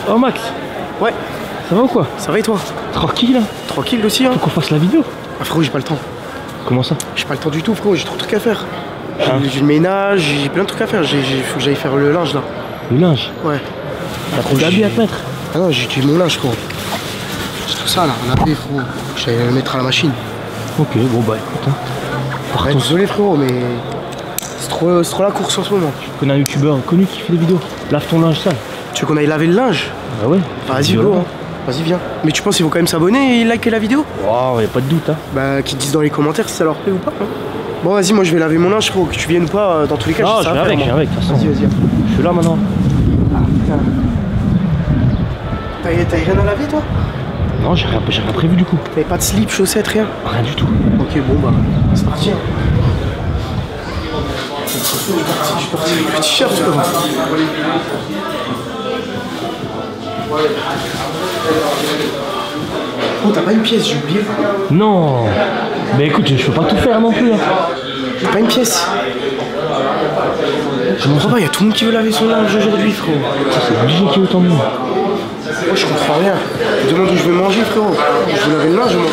Oh Max. Ouais. Ça va ou quoi? Ça va et toi? Tranquille. Tranquille aussi hein. Faut qu'on fasse la vidéo. Ah frérot j'ai pas le temps. Comment ça? J'ai pas le temps du tout frérot, j'ai trop de trucs à faire. Hein? J'ai le ménage, j'ai plein de trucs à faire, faut que j'aille faire le linge là. Le linge? Ouais. T'as trop d'habits à te mettre? Ah non j'ai mon linge frérot. C'est tout ça là, on a fait frérot. J'allais le mettre à la machine. Ok bon bah écoute hein. Ouais, désolé frérot mais c'est trop la course en ce moment. Je connais un youtubeur connu qui fait des vidéos. Lave ton linge sale. Tu veux qu'on aille laver le linge? Bah ouais. Vas-y go hein. Vas-y viens. Mais tu penses qu'ils vont quand même s'abonner et liker la vidéo? Wow, y'a pas de doute hein. Bah qu'ils disent dans les commentaires si ça leur plaît ou pas hein. Bon vas-y moi je vais laver mon linge frérot, que tu viennes ou pas, dans tous les cas non, je viens avec de toute façon. Vas-y. Je suis là maintenant. T'as rien à laver toi? Non j'ai rien prévu du coup. T'avais pas de slip, chaussettes, rien? Rien du tout. Ok bon bah c'est parti hein. Je suis parti avec le t-shirt frérot. Oh t'as pas une pièce, j'ai oublié. Non. Mais écoute je peux pas tout faire non plus hein. J'ai pas une pièce. Je comprends pas, y'a tout le monde qui veut laver son linge aujourd'hui frérot. C'est obligé qu'il y ait autant de monde. Moi je comprends rien. Je me demande où je vais manger frérot. Je veux laver le linge moi.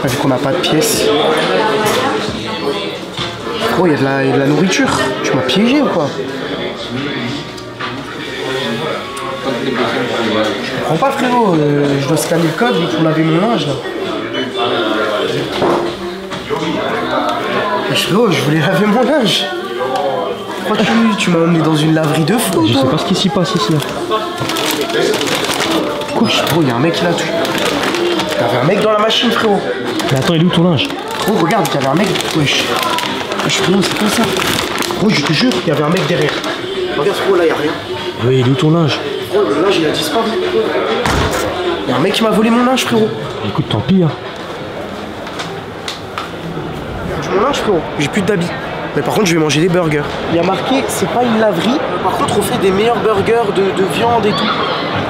Vu qu'on n'a pas de pièces. Frérot, y'a de la nourriture. Tu m'as piégé ou quoi? Je comprends pas frérot. Je dois scanner le code pour laver mon linge là. Mais frérot, je voulais laver mon linge. Pourquoi tu m'as emmené dans une laverie de fou? Je sais pas ce qui s'y passe ici. Quoi? Frérot, y'a un mec là. Y'avait un mec dans la machine frérot. Mais attends, il est où ton linge? Frérot, regarde, y'avait un mec. Wesh. Wesh frérot, c'est quoi ça? Frérot, je te jure, y'avait un mec derrière. Regarde frérot, là y'a rien. Oui, il est où ton linge? Frérot, le linge il a disparu. Y'a un mec qui m'a volé mon linge frérot. Écoute, tant pis hein. Mon linge frérot, j'ai plus d'habits. Mais par contre je vais manger des burgers. Il y a marqué c'est pas une laverie. Par contre on fait des meilleurs burgers de viande et tout.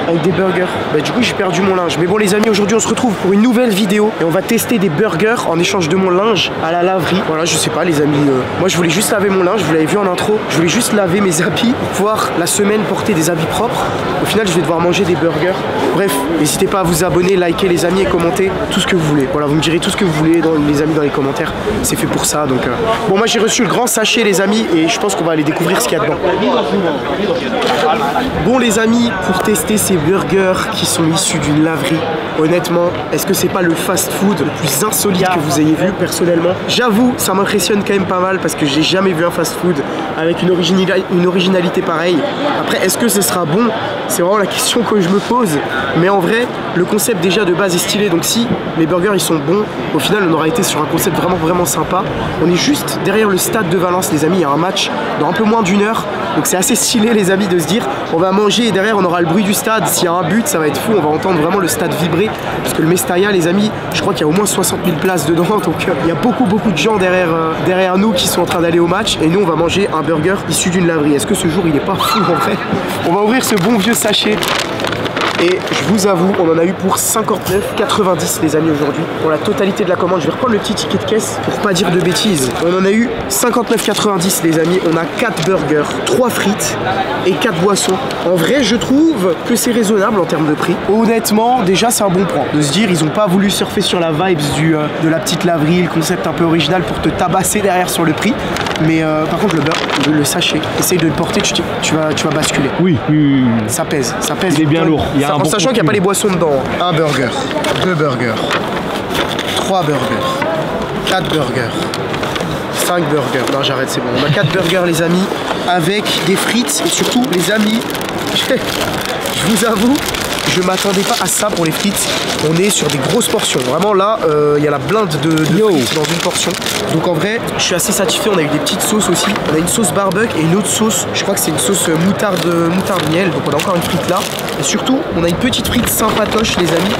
Avec des burgers. Bah du coup j'ai perdu mon linge. Mais bon les amis, aujourd'hui on se retrouve pour une nouvelle vidéo. Et on va tester des burgers en échange de mon linge à la laverie. Voilà, je sais pas les amis. Moi je voulais juste laver mon linge, vous l'avez vu en intro. Je voulais juste laver mes habits pour pouvoir la semaine porter des habits propres. Au final je vais devoir manger des burgers. Bref, n'hésitez pas à vous abonner, liker les amis et commenter tout ce que vous voulez. Voilà, vous me direz tout ce que vous voulez les amis dans les commentaires. C'est fait pour ça donc bon moi j'ai reçu le grand sachet les amis et je pense qu'on va aller découvrir ce qu'il y a dedans. Bon les amis, pour tester ces burgers qui sont issus d'une laverie, honnêtement, est-ce que c'est pas le fast-food le plus insolite que vous ayez vu personnellement? J'avoue, ça m'impressionne quand même pas mal parce que j'ai jamais vu un fast-food avec une originalité pareille. Après, est-ce que ce sera bon? C'est vraiment la question que je me pose. Mais en vrai, le concept déjà de base est stylé. Donc si les burgers ils sont bons, au final on aura été sur un concept vraiment sympa. On est juste derrière le stade de Valence les amis, il y a un match dans un peu moins d'1 heure. Donc c'est assez stylé les amis de se dire on va manger et derrière on aura le bruit du stade. S'il y a un but ça va être fou, on va entendre vraiment le stade vibrer. Parce que le Mestalla les amis, je crois qu'il y a au moins 60 000 places dedans. Donc il y a beaucoup de gens derrière nous qui sont en train d'aller au match. Et nous on va manger un burger issu d'une laverie. Est-ce que ce jour il est pas fou en vrai? On va ouvrir ce bon vieux sachet. Et je vous avoue, on en a eu pour 59,90 les amis aujourd'hui. Pour la totalité de la commande, je vais reprendre le petit ticket de caisse pour pas dire de bêtises. On en a eu 59,90 les amis. On a 4 burgers, 3 frites et 4 boissons. En vrai, je trouve que c'est raisonnable en termes de prix. Honnêtement, déjà c'est un bon point. De se dire, ils ont pas voulu surfer sur la vibes de la petite laverie, le concept un peu original pour te tabasser derrière sur le prix. Mais par contre, le sachet, essaye de le porter, tu vas basculer. Oui. Ça pèse. Il est bien lourd. En sachant qu'il n'y a pas les boissons dedans. Un burger, 2 burgers, 3 burgers, 4 burgers, 5 burgers. Non j'arrête, c'est bon. On a 4 burgers les amis, avec des frites et surtout les amis, je vous avoue, je m'attendais pas à ça pour les frites. On est sur des grosses portions. Vraiment là, il y a la blinde de frites dans une portion. Donc en vrai, je suis assez satisfait. On a eu des petites sauces aussi. On a une sauce barbecue et une autre sauce. Je crois que c'est une sauce moutarde miel. Donc on a encore une frite là. Et surtout, on a une petite frite sympatoche les amis,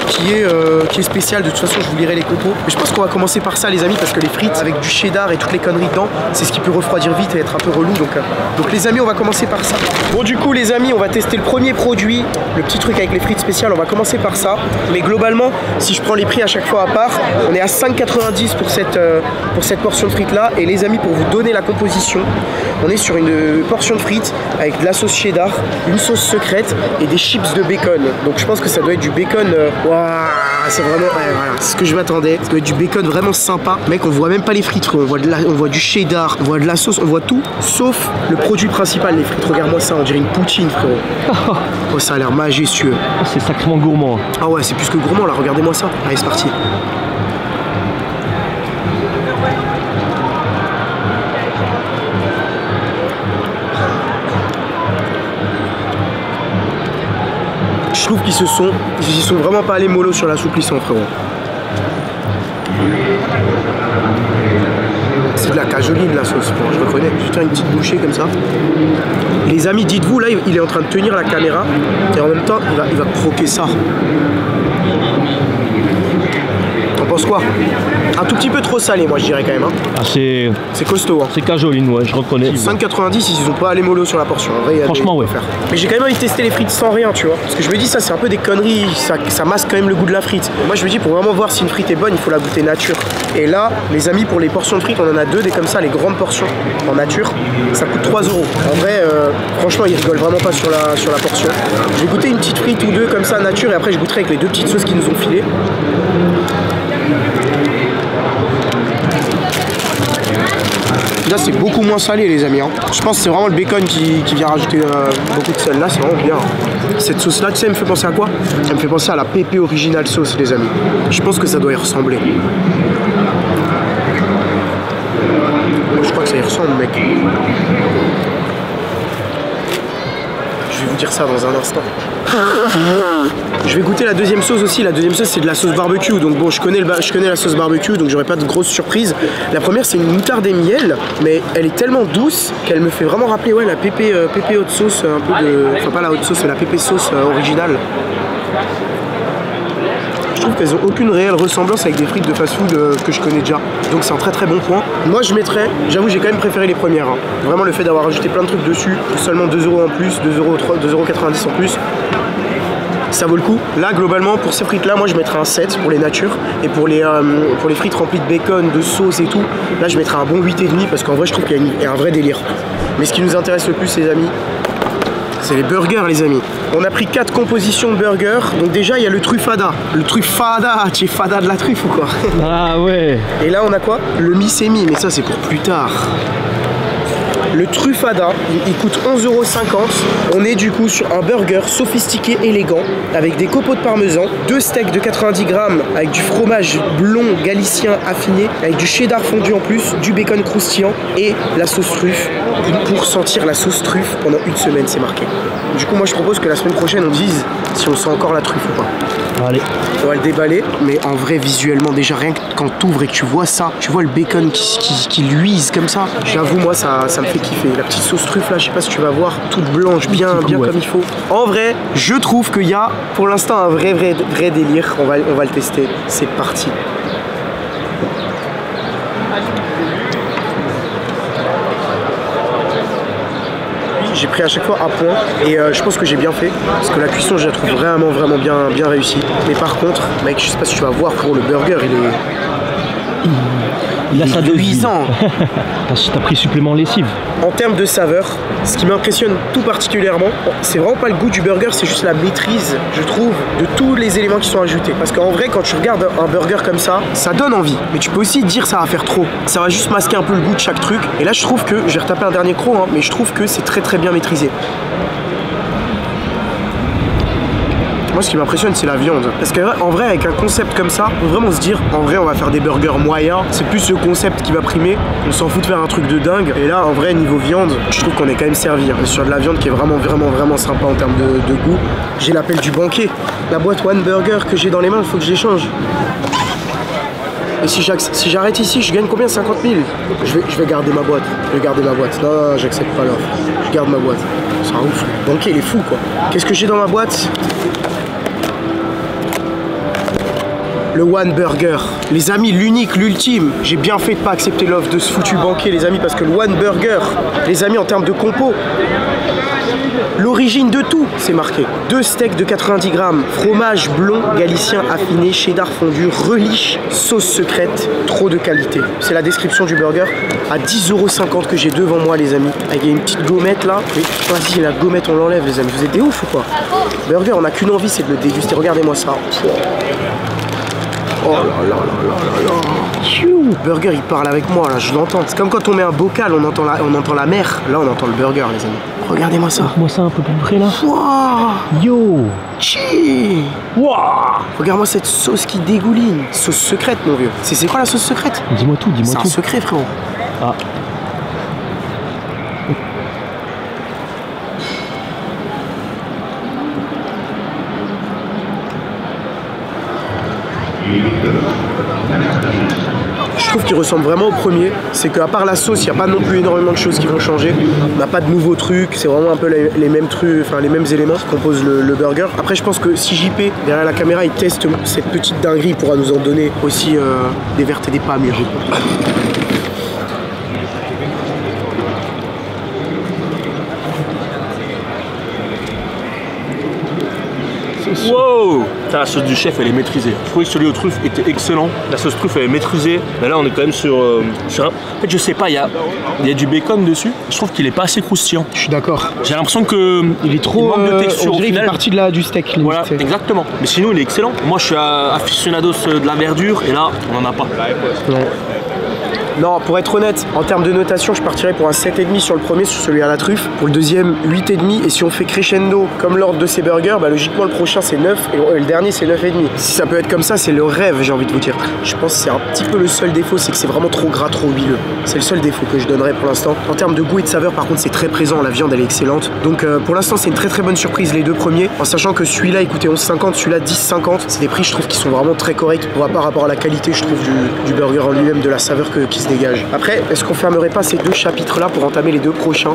qui est spéciale. De toute façon, je vous lirai les compos. Mais je pense qu'on va commencer par ça les amis, parce que les frites avec du cheddar et toutes les conneries dedans, c'est ce qui peut refroidir vite et être un peu relou. Donc les amis, on va commencer par ça. Bon du coup les amis, on va tester le premier produit, le petit truc trucs avec les frites spéciales, on va commencer par ça. Mais globalement, si je prends les prix à chaque fois à part, on est à 5,90 pour cette portion de frites là. Et les amis, pour vous donner la composition, on est sur une portion de frites avec de la sauce cheddar, une sauce secrète et des chips de bacon. Donc je pense que ça doit être du bacon. Waouh, c'est vraiment, ouais, voilà, c'est ce que je m'attendais. Ça doit être du bacon vraiment sympa. Mec, on voit même pas les frites, on voit du cheddar, on voit de la sauce, on voit tout, sauf le produit principal, les frites. Regarde-moi ça, on dirait une poutine, frérot. Oh, ça a l'air majestueux. C'est sacrément gourmand. Ah ouais, c'est plus que gourmand là, regardez-moi ça. Allez, c'est parti. Je trouve qu'ils sont vraiment pas allés mollo sur l'assouplissant, frérot. C'est de la cajoline la sauce, je reconnais. Je tiens une petite bouchée comme ça. Les amis, dites-vous, là, il est en train de tenir la caméra et en même temps, il va croquer ça. T'en penses quoi? Un tout petit peu trop salé, moi, je dirais quand même. Hein. Ah, c'est costaud. Hein. C'est cajoline, ouais, je reconnais. 5,90, ils ont pas allé mollo sur la portion. En vrai, franchement, ouais. Mais j'ai quand même envie de tester les frites sans rien, tu vois. Parce que je me dis, ça, c'est un peu des conneries. Ça masque quand même le goût de la frite. Moi, je me dis, pour vraiment voir si une frite est bonne, il faut la goûter nature. Et là, les amis, pour les portions de frites, on en a deux, des comme ça, les grandes portions en nature. Ça coûte 3 €. En vrai, franchement, ils rigolent vraiment pas sur la portion. Je vais goûter une petite frite ou deux comme ça, nature, et après, je goûterai avec les deux petites sauces qu'ils nous ont filées. Là, c'est beaucoup moins salé, les amis. Hein. Je pense que c'est vraiment le bacon qui vient rajouter beaucoup de sel. Là, c'est vraiment bien. Cette sauce-là, tu sais, elle me fait penser à quoi? Elle me fait penser à la pépé original sauce, les amis. Je pense que ça doit y ressembler. Je crois que ça y ressemble, mec. Je vais vous dire ça dans un instant. Je vais goûter la deuxième sauce aussi. La deuxième sauce, c'est de la sauce barbecue. Donc bon, je connais la sauce barbecue, donc j'aurai pas de grosses surprises. La première, c'est une moutarde et miel, mais elle est tellement douce qu'elle me fait vraiment rappeler, ouais, la pépé haute sauce, un peu de, enfin pas la haute sauce, mais la pépé sauce originale. Je trouve qu'elles n'ont aucune réelle ressemblance avec des frites de fast-food que je connais déjà. Donc c'est un très très bon point. Moi je mettrais, j'avoue j'ai quand même préféré les premières. Hein. Vraiment le fait d'avoir rajouté plein de trucs dessus, seulement 2 € en plus, 2,90 € en plus. Ça vaut le coup. Là globalement pour ces frites là, moi je mettrais un 7 pour les natures. Et pour les frites remplies de bacon, de sauce et tout, là je mettrais un bon 8,5 parce qu'en vrai je trouve qu'il y a un vrai délire. Mais ce qui nous intéresse le plus les amis, c'est les burgers, les amis. On a pris 4 compositions de burgers. Donc déjà, il y a le truffada. Le truffada, tu es fada de la truffe ou quoi? Ah ouais. Et là, on a quoi? Le mi-semi, mais ça, c'est pour plus tard. Le truffada, il coûte 11,50 €. On est du coup sur un burger sophistiqué, élégant, avec des copeaux de parmesan, 2 steaks de 90 grammes avec du fromage blond galicien affiné, avec du cheddar fondu en plus, du bacon croustillant et la sauce truffe. Pour sentir la sauce truffe pendant une semaine, c'est marqué. Du coup, moi je propose que la semaine prochaine on dise si on sent encore la truffe ou pas. Allez. On va le déballer, mais en vrai, visuellement, déjà rien que quand tu ouvres et que tu vois ça, tu vois le bacon qui luise comme ça. J'avoue, moi ça me fait kiffer. La petite sauce truffe là, je sais pas si tu vas voir, toute blanche, bien comme il faut. En vrai, je trouve qu'il y a pour l'instant un vrai délire. On va le tester. C'est parti. J'ai pris à chaque fois à point et je pense que j'ai bien fait parce que la cuisson je la trouve vraiment bien réussie. Mais par contre, mec, je sais pas si tu vas voir, pour le burger il est luisant. T'as pris supplément lessive. En termes de saveur, ce qui m'impressionne tout particulièrement, c'est vraiment pas le goût du burger, c'est juste la maîtrise, je trouve, de tous les éléments qui sont ajoutés. Parce qu'en vrai, quand tu regardes un burger comme ça donne envie. Mais tu peux aussi dire ça va faire trop. Ça va juste masquer un peu le goût de chaque truc. Et là, je trouve que, je vais retaper un dernier croc, hein, mais je trouve que c'est très bien maîtrisé. Moi, ce qui m'impressionne, c'est la viande. Parce qu'en vrai, avec un concept comme ça, on peut vraiment se dire, en vrai, on va faire des burgers moyens. C'est plus ce concept qui va primer. On s'en fout de faire un truc de dingue. Et là, en vrai, niveau viande, je trouve qu'on est quand même servi. On est sur de la viande qui est vraiment sympa en termes de goût. J'ai l'appel du banquier. La boîte One Burger que j'ai dans les mains, il faut que je l'échange. Et si j'arrête ici, je gagne combien? 50 000. Je vais garder ma boîte. Non, j'accepte pas l'offre. Je garde ma boîte. C'est un ouf. Le banquier, il est fou, quoi. Qu'est-ce que j'ai dans ma boîte? le One Burger. Les amis, l'unique, l'ultime. J'ai bien fait de pas accepter l'offre de ce foutu banquier, les amis, parce que le One Burger, les amis, en termes de compo, l'origine de tout, c'est marqué. 2 steaks de 90 grammes, fromage blond galicien affiné, cheddar fondu, relish, sauce secrète, trop de qualité. C'est la description du burger à 10,50 € que j'ai devant moi, les amis. Avec une petite gommette là. Mais vas-y, la gommette, on l'enlève, les amis. Vous êtes des ouf ou quoi? Burger, on n'a qu'une envie, c'est de le déguster. Regardez-moi ça. Oh là là là là là. Burger, il parle avec moi là, je l'entends. C'est comme quand on met un bocal, on entend la mer. Là, on entend le burger, les amis. Regardez-moi ça. Moi ça un peu plus près là. Wow. Yo. Chi. Wow. Regarde-moi cette sauce qui dégouline. Sauce secrète, mon vieux. C'est quoi la sauce secrète? Dis-moi tout, dis-moi tout. C'est un secret, frérot. Ah. Je trouve qu'il ressemble vraiment au premier. C'est qu'à part la sauce, il n'y a pas non plus énormément de choses qui vont changer. On n'a pas de nouveaux trucs. C'est vraiment un peu les mêmes trucs, enfin les mêmes éléments qui composent le burger. Après, je pense que si JP, derrière la caméra, il teste cette petite dinguerie, il pourra nous en donner aussi des vertes et des pas amères. Wow! La sauce du chef, elle est maîtrisée. Je trouvais que celui aux truffes était excellent. La sauce truffe, elle est maîtrisée. Mais là, on est quand même sur un... En fait, je sais pas, il y a du bacon dessus. Je trouve qu'il est pas assez croustillant. Je suis d'accord. J'ai l'impression que il est trop... il manque de texture. On dirait qu'il fait partie du steak. Voilà, exactement. Mais sinon, il est excellent. Moi, je suis aficionados de la verdure et là, on en a pas. Non. Non, pour être honnête, en termes de notation, je partirais pour un 7,5 sur le premier, sur celui à la truffe. Pour le deuxième, 8,5. Et si on fait crescendo comme l'ordre de ces burgers, bah logiquement le prochain c'est 9 et le dernier c'est 9,5. Si ça peut être comme ça, c'est le rêve, j'ai envie de vous dire. Je pense que c'est un petit peu le seul défaut, c'est que c'est vraiment trop gras, trop huileux. C'est le seul défaut que je donnerais pour l'instant. En termes de goût et de saveur, par contre, c'est très présent. La viande, elle est excellente. Donc pour l'instant, c'est une très très bonne surprise les deux premiers. En sachant que celui-là, écoutez, 11,50, celui-là 10,50. C'est des prix, je trouve, qui sont vraiment très corrects par rapport à la qualité, je trouve, du burger en lui-même, de la saveur qui se dégage. Après, est-ce qu'on fermerait pas ces deux chapitres-là pour entamer les deux prochains,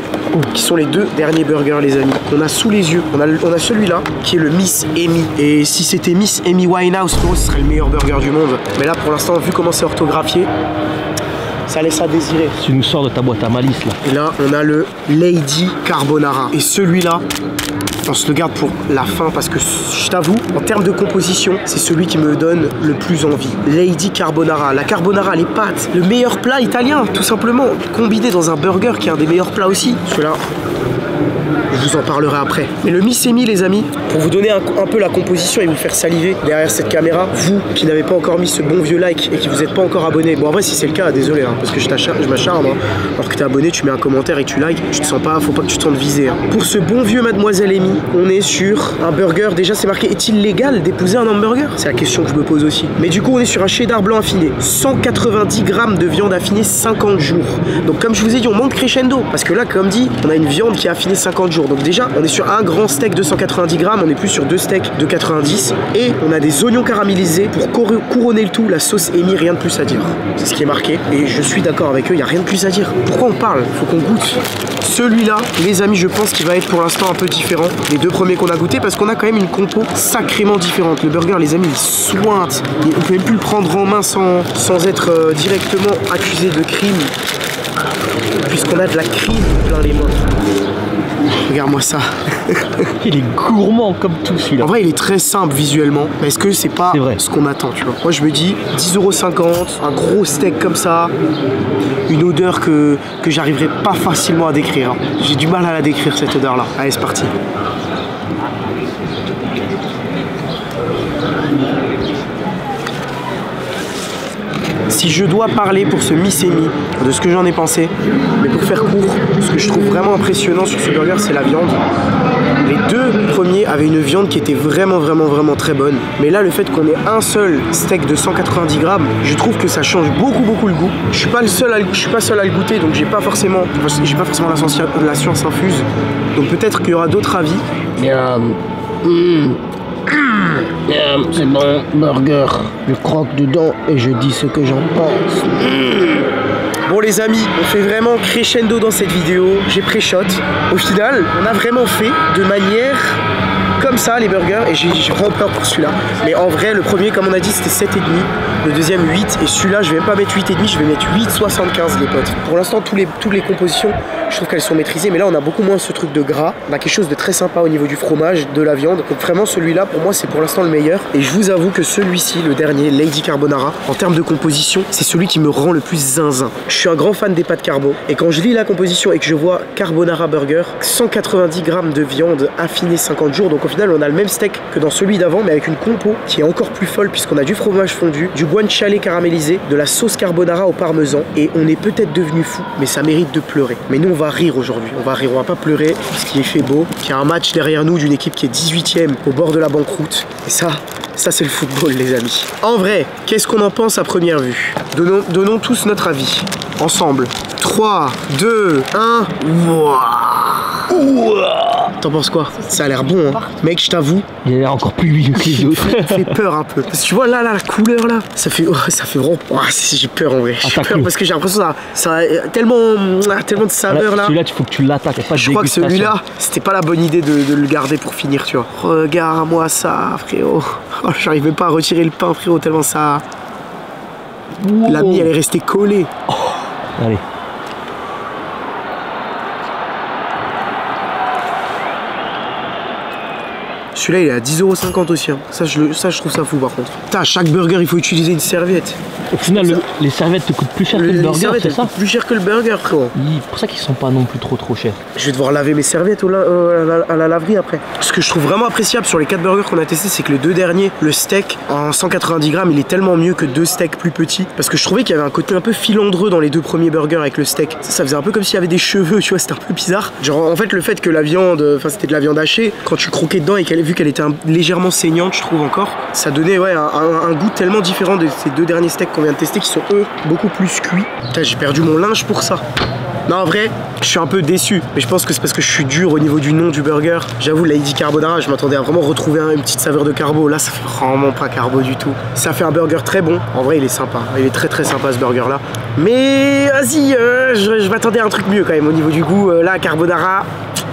qui sont les deux derniers burgers, les amis? On a sous les yeux, on a celui-là, qui est le Miss Amy. Et si c'était Miss Amy Winehouse, ce serait le meilleur burger du monde. Mais là, pour l'instant, vu comment c'est orthographié, ça laisse à désirer. Tu nous sors de ta boîte à malice là. Et là, on a le Lady Carbonara. Et celui-là, on se le garde pour la fin parce que je t'avoue, en termes de composition, c'est celui qui me donne le plus envie. Lady Carbonara. La carbonara, les pâtes, le meilleur plat italien, tout simplement, combiné dans un burger qui est un des meilleurs plats aussi. Celui-là, je vous en parlerai après. Mais le Miss Amy, les amis, pour vous donner un peu la composition et vous faire saliver derrière cette caméra, vous qui n'avez pas encore mis ce bon vieux like et qui vous n'êtes pas encore abonné, bon en vrai si c'est le cas, désolé, hein, parce que je m'acharne, hein. Alors que tu es abonné, tu mets un commentaire et tu likes, tu te sens pas, faut pas que tu te sentes visé. Hein. Pour ce bon vieux Mademoiselle Amy, on est sur un burger, déjà c'est marqué, est-il légal d'épouser un hamburger? C'est la question que je me pose aussi. Mais du coup on est sur un cheddar blanc affiné, 190 grammes de viande affinée 50 jours. Donc comme je vous ai dit, on monte crescendo, parce que là comme dit, on a une viande qui est affinée 50 jours. Donc déjà, on est sur un grand steak de 190 grammes, on est plus sur deux steaks de 90. Et on a des oignons caramélisés pour couronner le tout, la sauce Amy, rien de plus à dire. C'est ce qui est marqué. Et je suis d'accord avec eux, il n'y a rien de plus à dire. Pourquoi on parle? Faut qu'on goûte. Celui-là, les amis, je pense qu'il va être pour l'instant un peu différent des deux premiers qu'on a goûté parce qu'on a quand même une compo sacrément différente. Le burger, les amis, il sointe. On peut même plus le prendre en main sans être directement accusé de crime. Puisqu'on a de la crème plein les mains. Regarde-moi ça. Il est gourmand comme tout celui-là. En vrai, il est très simple visuellement. Mais est-ce que c'est pas ce qu'on attend, tu vois? Moi, je me dis 10,50 €, un gros steak comme ça, une odeur que j'arriverai pas facilement à décrire. Hein. J'ai du mal à la décrire, cette odeur-là. Allez, c'est parti. Si je dois parler pour ce Miss Amy de ce que j'en ai pensé, mais pour faire court, ce que je trouve vraiment impressionnant sur ce burger, c'est la viande. Les deux premiers avaient une viande qui était vraiment très bonne. Mais là, le fait qu'on ait un seul steak de 190 grammes, je trouve que ça change beaucoup le goût. Je suis pas seul à le goûter, donc j'ai pas forcément la science infuse. Donc peut-être qu'il y aura d'autres avis. C'est bon, burger. Je croque dedans et je dis ce que j'en pense. Bon les amis, on fait vraiment crescendo dans cette vidéo. J'ai pré-shot. Au final, on a vraiment fait de manière comme ça les burgers et j'ai vraiment peur pour celui-là. Mais en vrai, le premier, comme on a dit, c'était 7,5. Le deuxième 8 et celui-là, je vais même pas mettre 8,5, je vais mettre 8,75 les potes. Pour l'instant, toutes les compositions, je trouve qu'elles sont maîtrisées, mais là, on a beaucoup moins ce truc de gras. On a quelque chose de très sympa au niveau du fromage, de la viande. Donc vraiment, celui-là, pour moi, c'est pour l'instant le meilleur. Et je vous avoue que celui-ci, le dernier, Lady Carbonara, en termes de composition, c'est celui qui me rend le plus zinzin. Je suis un grand fan des pâtes carbo et quand je lis la composition et que je vois Carbonara Burger, 190 grammes de viande affinée 50 jours, donc au final on a le même steak que dans celui d'avant mais avec une compo qui est encore plus folle puisqu'on a du fromage fondu, du guanciale caramélisé, de la sauce carbonara au parmesan et on est peut-être devenu fou mais ça mérite de pleurer. Mais nous on va rire aujourd'hui, on va rire, on va pas pleurer parce qu'il est fait beau, qu'il y a un match derrière nous d'une équipe qui est 18e au bord de la banqueroute et ça c'est le football les amis. En vrai, qu'est-ce qu'on en pense à première vue? Donnons tous notre avis. Ensemble. 3, 2, 1. T'en penses quoi? Ça a l'air bon hein. Mec, je t'avoue. Il a l'air encore plus huileux que les autres. Ça fait peur un peu. Parce que tu vois là, la couleur là, ça fait vraiment. Oh, j'ai peur en vrai. J'ai peur parce que j'ai l'impression que ça a tellement de saveur là. Celui-là, il faut que tu l'attaques. Je crois que celui-là, c'était pas la bonne idée de le garder pour finir, tu vois. Regarde-moi ça, frérot. Oh, j'arrive même pas à retirer le pain, frérot, tellement ça. Wow. La mie, elle est restée collée. Oh. Allez. Celui-là il est à 10,50 € aussi hein. Ça je trouve ça fou par contre. Putain, à chaque burger il faut utiliser une serviette. Au final les serviettes te coûtent plus cher que le burger, c'est ça? Plus cher que le burger frérot. C'est pour ça qu'ils sont pas non plus trop chers. Je vais devoir laver mes serviettes à la laverie après. Ce que je trouve vraiment appréciable sur les 4 burgers qu'on a testés, c'est que les deux derniers, le steak en 190 grammes il est tellement mieux que 2 steaks plus petits. Parce que je trouvais qu'il y avait un côté un peu filandreux dans les 2 premiers burgers avec le steak. Ça faisait un peu comme s'il y avait des cheveux, tu vois, c'était un peu bizarre. Genre en fait le fait que la viande, enfin c'était de la viande hachée, quand tu croquais dedans et vu qu'elle était légèrement saignante je trouve encore, ça donnait ouais, un goût tellement différent de ces 2 derniers steaks qu'on vient de tester qui sont eux beaucoup plus cuits. Putain, j'ai perdu mon linge pour ça. Non en vrai, je suis un peu déçu, mais je pense que c'est parce que je suis dur au niveau du nom du burger. J'avoue, Lady Carbonara, je m'attendais à vraiment retrouver une petite saveur de carbo. Là, ça fait vraiment pas carbo du tout. Ça fait un burger très bon. En vrai, il est sympa. Il est très sympa ce burger là. Mais vas-y, je m'attendais à un truc mieux quand même au niveau du goût. Là, Carbonara,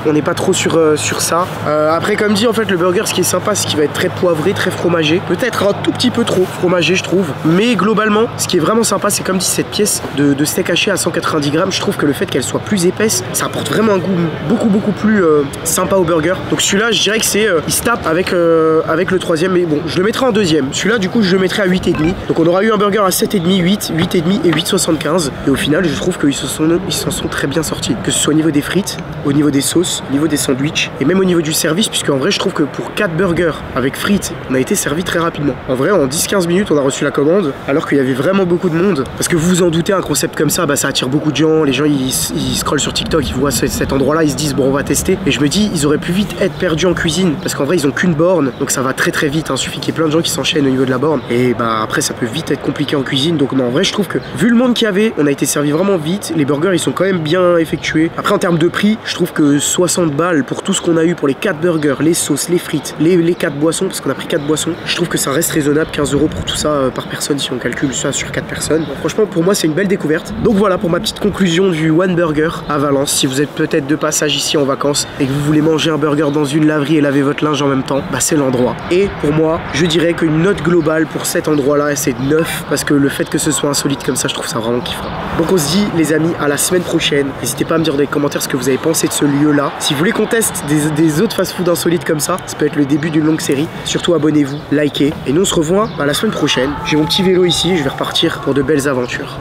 on n'est pas trop sur ça. Après, comme dit, en fait, le burger, ce qui est sympa, c'est qu'il va être très poivré, très fromagé. Peut-être un tout petit peu trop fromagé, je trouve. Mais globalement, ce qui est vraiment sympa, c'est comme dit, cette pièce de steak haché à 190 grammes, je trouve que le fait qu'elle soit plus épaisse, ça apporte vraiment un goût beaucoup plus sympa au burger. Donc celui-là, je dirais que c'est il se tape avec le troisième, mais bon, je le mettrai en deuxième. Celui-là, du coup, je le mettrai à 8,5. Donc on aura eu un burger à 7,5, 8, 8,5 et 8,75. Et au final, je trouve qu'ils s'en sont très bien sortis. Que ce soit au niveau des frites, au niveau des sauces, au niveau des sandwichs et même au niveau du service, puisque en vrai, je trouve que pour 4 burgers avec frites, on a été servi très rapidement. En vrai, en 10-15 minutes, on a reçu la commande, alors qu'il y avait vraiment beaucoup de monde. Parce que vous vous en doutez, un concept comme ça, bah, ça attire beaucoup de gens. Les gens, ils scrollent sur TikTok, ils voient cet endroit-là, ils se disent bon, on va tester. Et je me dis, ils auraient pu vite être perdus en cuisine, parce qu'en vrai, ils ont qu'une borne, donc ça va très vite. Il suffit qu'il y ait plein de gens qui s'enchaînent au niveau de la borne. Et bah après, ça peut vite être compliqué en cuisine. Donc non, en vrai, je trouve que vu le monde qu'il y avait, on a été servi vraiment vite. Les burgers, ils sont quand même bien effectués. Après, en termes de prix, je trouve que 60 balles pour tout ce qu'on a eu pour les 4 burgers, les sauces, les frites, les 4 boissons, parce qu'on a pris 4 boissons, je trouve que ça reste raisonnable. 15 € pour tout ça par personne si on calcule ça sur 4 personnes. Bon, franchement, pour moi, c'est une belle découverte. Donc voilà pour ma petite conclusion du One Burger à Valence. Si vous êtes peut-être de passage ici en vacances et que vous voulez manger un burger dans une laverie et laver votre linge en même temps, bah c'est l'endroit. Et pour moi, je dirais qu'une note globale pour cet endroit-là, c'est 9, parce que le fait que ce soit insolite comme ça, je trouve ça vraiment kiffant. Donc on se dit, les amis, à la semaine prochaine. N'hésitez pas à me dire dans les commentaires ce que vous avez pensé de ce lieu-là. Si vous voulez qu'on teste des autres fast-food insolites comme ça peut être le début d'une longue série. Surtout abonnez-vous, likez. Et nous on se revoit à la semaine prochaine. J'ai mon petit vélo ici, je vais repartir pour de belles aventures.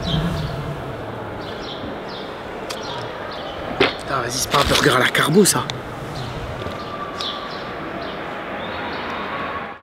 Putain, vas-y, c'est pas un burger à la carbo ça.